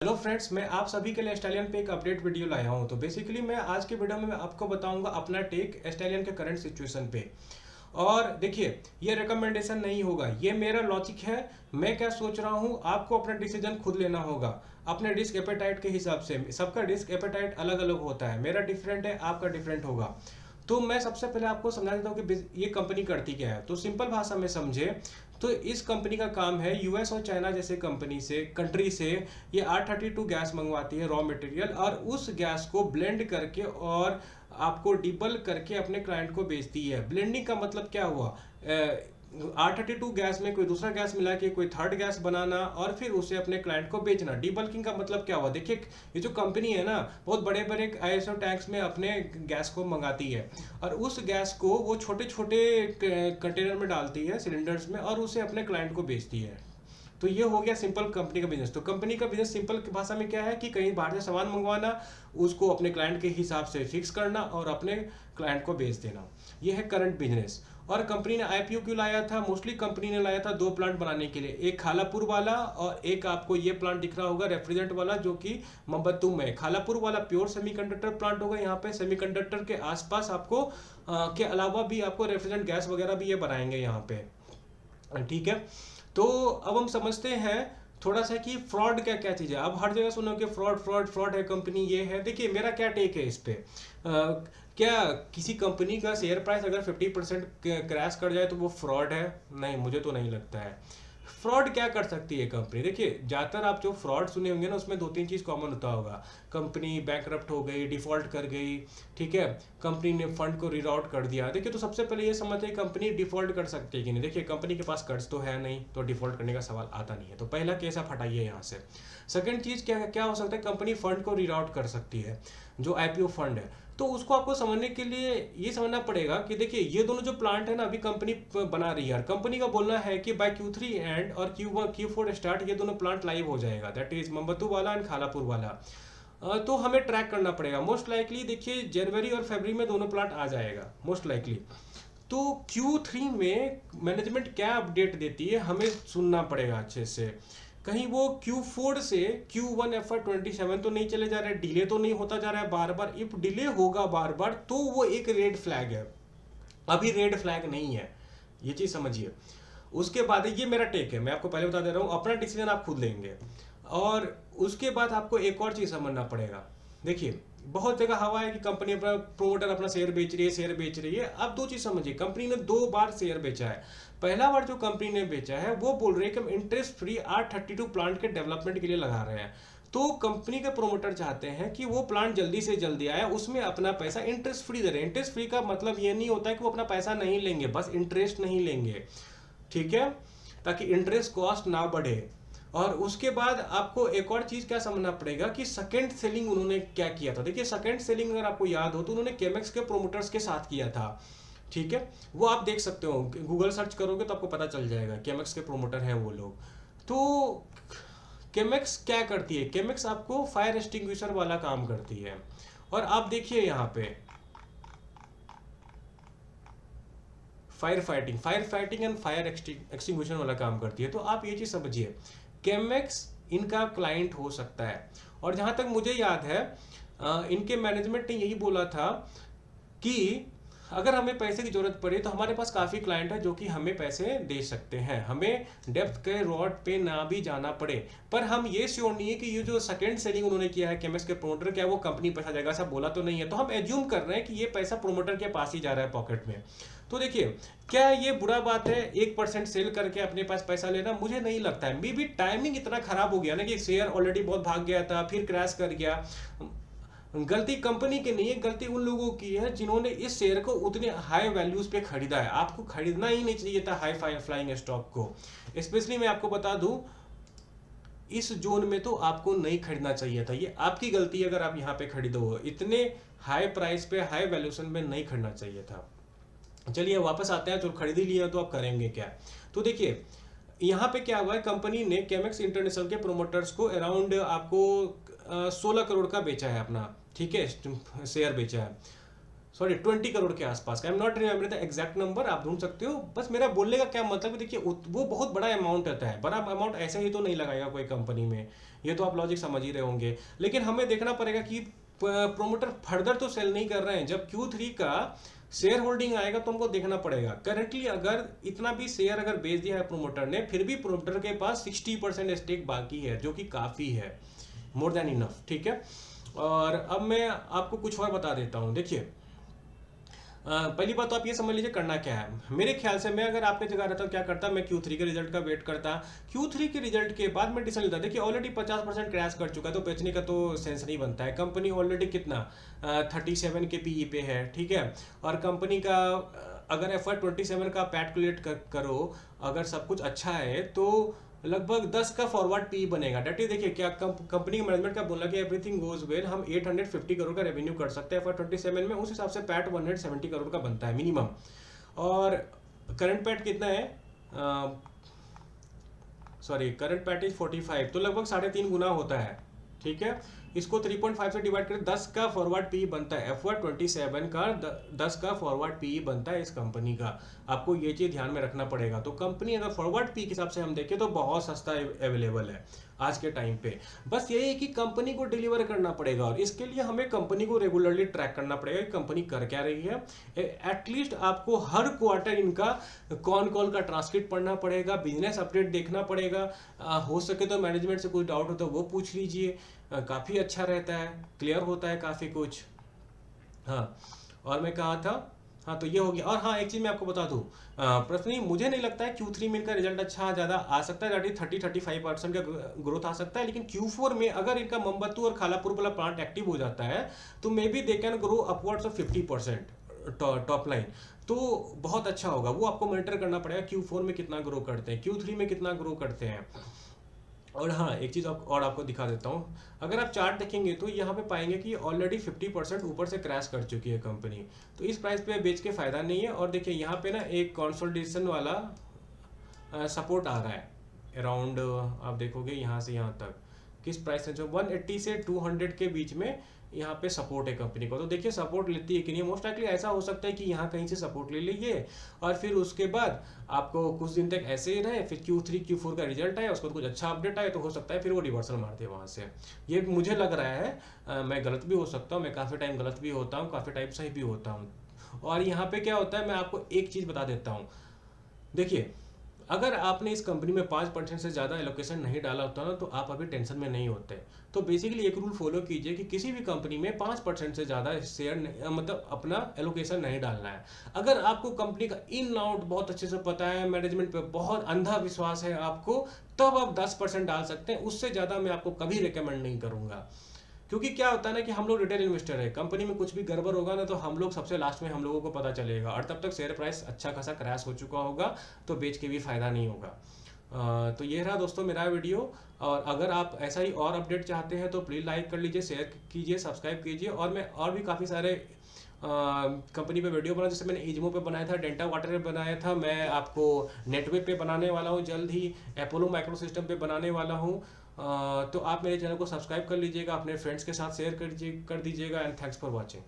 Hello friends, मैं आप सभी के लिए स्टैलियन पे एक अपडेट वीडियो लाया हूं। तो बेसिकली मैं आज के वीडियो में मैं आपको बताऊंगा अपना टेक स्टैलियन के करंट सिचुएशन पे। और देखिए, ये रिकमेंडेशन नहीं होगा, ये मेरा लॉजिक है। मैं क्या सोच रहा हूँ, आपको अपना डिसीजन खुद लेना होगा अपने रिस्क एपेटाइट के हिसाब से। सबका रिस्क एपेटाइट अलग अलग होता है, मेरा डिफरेंट है, आपका डिफरेंट होगा। तो मैं सबसे पहले आपको समझा देता हूँ कि ये कंपनी करती क्या है। तो सिंपल भाषा में समझे तो इस कंपनी का काम है यूएस और चाइना जैसे कंट्री से ये R32 गैस मंगवाती है, रॉ मटेरियल, और उस गैस को ब्लेंड करके और आपको डिबल करके अपने क्लाइंट को बेचती है। ब्लेंडिंग का मतलब क्या हुआ, R32 गैस में कोई दूसरा गैस मिला के कोई थर्ड गैस बनाना और फिर उसे अपने क्लाइंट को बेचना। डिबल्किंग का मतलब क्या हुआ, देखिए ये जो कंपनी है ना, बहुत बड़े बड़े आईएसओ टैंक्स में अपने गैस को मंगाती है और उस गैस को वो छोटे छोटे कंटेनर में डालती है, सिलेंडर्स में, और उसे अपने क्लाइंट को बेचती है। तो ये हो गया सिंपल कंपनी का बिजनेस। तो कंपनी का बिजनेस सिंपल भाषा में क्या है कि कहीं बाहर से सामान मंगवाना, उसको अपने क्लाइंट के हिसाब से फिक्स करना और अपने क्लाइंट को बेच देना। ये है करंट बिजनेस। और कंपनी ने आईपीओ क्यों लाया था? मोस्टली कंपनी ने लाया था दो प्लांट बनाने के लिए, एक खालापुर वाला और एक आपको ये प्लांट दिख रहा होगा रेफ्रिजरेंट वाला, जो कि मोहम्मदपुर में। खालापुर वाला प्योर सेमीकंडक्टर प्लांट होगा, यहाँ पे सेमीकंडक्टर के आसपास आपको के अलावा भी आपको रेफ्रिजरेंट गैस वगैरह भी ये बनाएंगे यहाँ पे, ठीक है। तो अब हम समझते हैं थोड़ा सा कि फ्रॉड क्या क्या चीज़ है। अब हर जगह सुनो कि फ्रॉड फ्रॉड फ्रॉड है कंपनी, ये है। देखिए मेरा क्या टेक है इस पे। क्या किसी कंपनी का शेयर प्राइस अगर 50% क्रैश कर जाए तो वो फ्रॉड है? नहीं, मुझे तो नहीं लगता है। फ्रॉड क्या कर सकती है कंपनी? देखिए ज़्यादातर आप जो फ्रॉड सुने होंगे ना, उसमें दो तीन चीज़ कॉमन होता होगा। कंपनी बैंकरप्ट हो गई, डिफॉल्ट कर गई, ठीक है, कंपनी ने फंड को रीराउट कर दिया। देखिए तो सबसे पहले ये समझते हैं कंपनी डिफॉल्ट कर सकती है कि नहीं। देखिए कंपनी के पास कर्ज तो है नहीं, तो डिफॉल्ट करने का सवाल आता नहीं है। तो पहला केस आप हटाइए यहाँ से। सेकंड चीज़ क्या क्या हो सकता है, कंपनी फंड को रीराउट कर सकती है, जो आईपीओ फंड है। तो उसको आपको समझने के लिए ये समझना पड़ेगा कि देखिए ये दोनों जो प्लांट है ना, अभी कंपनी बना रही है, कंपनी का बोलना है कि बाय Q3 एंड और Q4 स्टार्ट ये दोनों प्लांट लाइव हो जाएगा, दैट इज मोहम्मदपुर वाला एंड खालापुर वाला। तो हमें ट्रैक करना पड़ेगा। मोस्ट लाइकली देखिए जनवरी और फरवरी में दोनों प्लांट आ जाएगा मोस्ट लाइकली। तो Q3 में मैनेजमेंट क्या अपडेट देती है हमें सुनना पड़ेगा अच्छे से। कहीं वो Q4 से Q1 FY27 तो नहीं चले जा रहा है, डिले तो नहीं होता जा रहा है बार बार। इफ डिले होगा बार बार तो वो एक रेड फ्लैग है, अभी रेड फ्लैग नहीं है, ये चीज़ समझिए। उसके बाद ये मेरा टेक है, मैं आपको पहले बता दे रहा हूँ, अपना डिसीजन आप खुद लेंगे। और उसके बाद आपको एक और चीज़ समझना पड़ेगा। देखिए बहुत जगह हवा है कि कंपनी अपना प्रोमोटर अपना शेयर बेच रही है, शेयर बेच रही है। अब दो चीज़ समझिए, कंपनी ने दो बार शेयर बेचा है। पहला बार जो कंपनी ने बेचा है वो बोल रही है कि हम इंटरेस्ट फ्री R32 प्लांट के डेवलपमेंट के लिए लगा रहे हैं। तो कंपनी के प्रोमोटर चाहते हैं कि वो प्लांट जल्दी से जल्दी आए, उसमें अपना पैसा इंटरेस्ट फ्री दे रहे हैं। इंटरेस्ट फ्री का मतलब ये नहीं होता है कि वो अपना पैसा नहीं लेंगे, बस इंटरेस्ट नहीं लेंगे, ठीक है, ताकि इंटरेस्ट कॉस्ट ना बढ़े। और उसके बाद आपको एक और चीज क्या समझना पड़ेगा कि सेकंड सेलिंग उन्होंने क्या किया था। देखिए सेकंड सेलिंग अगर आपको याद हो तो उन्होंने केमेक्स के प्रोमोटर्स के साथ किया था, ठीक है। वो आप देख सकते हो, गूगल सर्च करोगे तो आपको पता चल जाएगा, केमेक्स के प्रोमोटर हैं वो लोग। तो केमेक्स क्या करती है, केमेक्स आपको फायर एक्सटिंग्विशर वाला काम करती है। और आप देखिए यहाँ पे fire fighting and fire extinguishing वाला काम करती है। तो आप ये चीज़ समझिए, केमेक्स इनका क्लाइंट हो सकता है। और जहाँ तक मुझे याद है इनके मैनेजमेंट ने यही बोला था कि अगर हमें पैसे की जरूरत पड़े तो हमारे पास काफ़ी क्लाइंट है जो कि हमें पैसे दे सकते हैं, हमें डेप्थ के रॉड पे ना भी जाना पड़े। पर हम ये श्योर नहीं है कि ये जो सेकंड सेलिंग उन्होंने किया है केमेक्स के प्रोमोटर, क्या वो कंपनी पैसा जाएगा, ऐसा बोला तो नहीं है। तो हम एज्यूम कर रहे हैं कि ये पैसा प्रोमोटर के पास ही जा रहा है पॉकेट में। तो देखिए क्या ये बुरा बात है 1% सेल करके अपने पास पैसा लेना? मुझे नहीं लगता है। मे बी टाइमिंग इतना खराब हो गया ना कि शेयर ऑलरेडी बहुत भाग गया था, फिर क्रैश कर गया। गलती कंपनी की नहीं है, गलती उन लोगों की है जिन्होंने इस शेयर को उतने हाई वैल्यूज पे खरीदा है। आपको खरीदना ही नहीं चाहिए था हाई फ्लाइंग स्टॉक को। स्पेशली मैं आपको बता दूं, इस जोन में तो आपको नहीं खरीदना चाहिए था। ये आपकी गलती है अगर आप यहाँ पे खरीदो, इतने हाई प्राइस पे हाई वैल्यूएशन में नहीं खरीदना चाहिए था। चलिए वापस आते हैं, जो खरीद ही लिया तो आप करेंगे क्या। तो देखिए यहाँ पे क्या हुआ है, कंपनी ने केमेक्स इंटरनेशनल के प्रोमोटर्स को अराउंड आपको 16 करोड़ का बेचा है अपना, ठीक है, शेयर बेचा है। सॉरी 20 करोड़ के आसपास का। I am not remember the exact number, आप ढूंढ सकते हो। बस मेरा बोलने का क्या मतलब है, देखिए वो बहुत बड़ा अमाउंट रहता है, बड़ा अमाउंट ऐसे ही तो नहीं लगाएगा कोई कंपनी में, ये तो आप लॉजिक समझ ही रहे होंगे। लेकिन हमें देखना पड़ेगा कि प्रोमोटर फर्दर तो सेल नहीं कर रहे हैं। जब Q3 का शेयर होल्डिंग आएगा तो हमको देखना पड़ेगा। करंटली अगर इतना भी शेयर अगर बेच दिया है प्रोमोटर ने, फिर भी प्रोमोटर के पास 60% स्टेक बाकी है, जो कि काफ़ी है, मोर देन इनफ, ठीक है। और अब मैं आपको कुछ और बता देता हूँ। देखिए पहली बात तो आप ये समझ लीजिए करना क्या है। मेरे ख्याल से मैं अगर आपके जगह रहता क्या करता, मैं Q3 के रिजल्ट का वेट करता। Q3 के रिजल्ट के बाद मैं डिसीजन लेता। देखिए ऑलरेडी 50% क्रैश कर चुका है, तो बेचने का तो सेंस नहीं बनता है। कंपनी ऑलरेडी कितना 37 के पीई पे है, ठीक है। और कंपनी का अगर FY27 का पैट कैलकुलेट करो, अगर सब कुछ अच्छा है तो लगभग 10 का फॉरवर्ड पी बनेगा। डेट इज, देखिए क्या कंपनी के मैनेजमेंट का बोलना कि एवरीथिंग गोज वेल, हम 850 करोड़ का रेवेन्यू कर सकते हैं FY27 में। उस हिसाब से पैट 170 करोड़ का बनता है मिनिमम। और करंट पैट कितना है, सॉरी करंट पैट इज 45, तो लगभग 3.5 गुना होता है, ठीक है। इसको 3.5 से डिवाइड करें, 10 का फॉरवर्ड पी बनता है। FY27 का 10 का फॉरवर्ड पी बनता है इस कंपनी का। आपको ये चीज़ ध्यान में रखना पड़ेगा। तो कंपनी अगर फॉरवर्ड पी के हिसाब से हम देखें तो बहुत सस्ता अवेलेबल है आज के टाइम पे। बस यही है कि कंपनी को डिलीवर करना पड़ेगा, और इसके लिए हमें कंपनी को रेगुलरली ट्रैक करना पड़ेगा कि कंपनी कर क्या रही है। एटलीस्ट आपको हर क्वार्टर इनका कॉन कॉल का ट्रांसक्रिप्ट पढ़ना पड़ेगा, बिजनेस अपडेट देखना पड़ेगा। हो सके तो मैनेजमेंट से कोई डाउट हो तो वो पूछ लीजिए, काफ़ी अच्छा रहता है, क्लियर होता है काफ़ी कुछ। हाँ, और मैं कहा था, हाँ तो ये हो गया। और हाँ एक चीज़ मैं आपको बता दूँ, पर्सनली मुझे नहीं लगता है Q3 में इनका रिजल्ट अच्छा ज़्यादा आ सकता है, दैट इज 30-35% का ग्रोथ आ सकता है। लेकिन Q4 में अगर इनका मोमबत्तू और खालापुर वाला प्लांट एक्टिव हो जाता है तो may be they can grow upwards of 50% top line, तो बहुत अच्छा होगा। वो आपको मॉनिटर करना पड़ेगा Q4 में कितना ग्रो करते हैं, Q3 में कितना ग्रो करते हैं। और हाँ एक चीज़ और आपको दिखा देता हूँ। अगर आप चार्ट देखेंगे तो यहाँ पे पाएंगे कि ऑलरेडी 50% ऊपर से क्रैश कर चुकी है कंपनी, तो इस प्राइस पे बेच के फ़ायदा नहीं है। और देखिए यहाँ पे ना एक कंसोलिडेशन वाला सपोर्ट आ रहा है अराउंड, आप देखोगे यहाँ से यहाँ तक किस प्राइस है, जो 180 से 200 के बीच में यहाँ पे सपोर्ट है कंपनी को। तो देखिए सपोर्ट लेती है कि नहीं। मोस्ट लाइकली ऐसा हो सकता है कि यहाँ कहीं से सपोर्ट ले लीजिए और फिर उसके बाद आपको कुछ दिन तक ऐसे ही रहे, फिर Q3 Q4 का रिजल्ट आए, उसको कुछ अच्छा अपडेट आए तो हो सकता है फिर वो रिवर्सल मार दे वहाँ से। ये मुझे लग रहा है, मैं गलत भी हो सकता हूँ, मैं काफ़ी टाइम गलत भी होता हूँ, काफ़ी टाइम सही भी होता हूँ। और यहाँ पे क्या होता है, मैं आपको एक चीज़ बता देता हूँ। देखिए अगर आपने इस कंपनी में 5% से ज़्यादा एलोकेशन नहीं डाला होता ना, तो आप अभी टेंशन में नहीं होते। तो बेसिकली एक रूल फॉलो कीजिए कि किसी भी कंपनी में 5% से ज़्यादा शेयर मतलब अपना एलोकेशन नहीं डालना है। अगर आपको कंपनी का इन आउट बहुत अच्छे से पता है, मैनेजमेंट पे बहुत अंधा विश्वास है आपको, तब आप 10% डाल सकते हैं। उससे ज़्यादा मैं आपको कभी रिकमेंड नहीं करूँगा। क्योंकि क्या होता है ना कि हम लोग रिटेल इन्वेस्टर है, कंपनी में कुछ भी गड़बड़ होगा ना तो हम लोग सबसे लास्ट में हम लोगों को पता चलेगा, और तब तक शेयर प्राइस अच्छा खासा क्रैश हो चुका होगा, तो बेच के भी फायदा नहीं होगा। तो ये रहा दोस्तों मेरा वीडियो। और अगर आप ऐसा ही और अपडेट चाहते हैं तो प्लीज़ लाइक कर लीजिए, शेयर कीजिए, सब्सक्राइब कीजिए। और मैं और भी काफ़ी सारे कंपनी पे वीडियो बना, जैसे मैंने इजमो पे बनाया था, डेल्टा वाटर पे बनाया था, मैं आपको नेटवे पे बनाने वाला हूँ जल्द ही, अपोलो माइक्रो सिस्टम पे बनाने वाला हूँ। तो आप मेरे चैनल को सब्सक्राइब कर लीजिएगा, अपने फ्रेंड्स के साथ शेयर कर दीजिएगा। And thanks for watching.